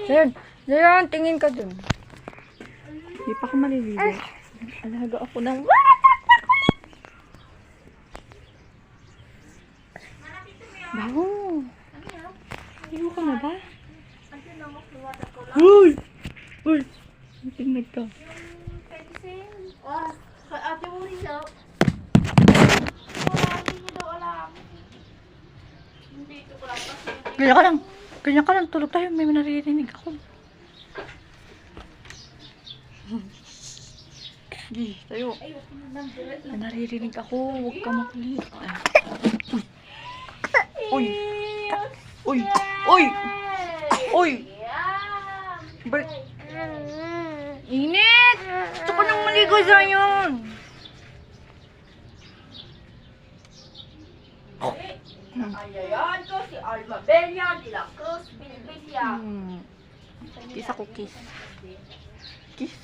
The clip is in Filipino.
Zayon, Zayon, tingin ka dun. Hindi pa ako maliligo. Alaga ako ng... Baho. Ligo ka na ba? Uy! Uy! Tingnan ka. Ate mo rin daw. Hindi mo daw alam. Hindi ko lang kasi. Ganyan ka lang. Ganyan ka lang. Tulog tayo. May naririnig ako. Di, tayo. May naririnig ako. Huwag ka makulit. Uy! Uy! Uy! Uy! Balik! Init! Gusto ko nang maligo sa'yon! Ayan ko si Alma Bella de la Cruz Bilbilia. Kiss ako, kiss. Kiss.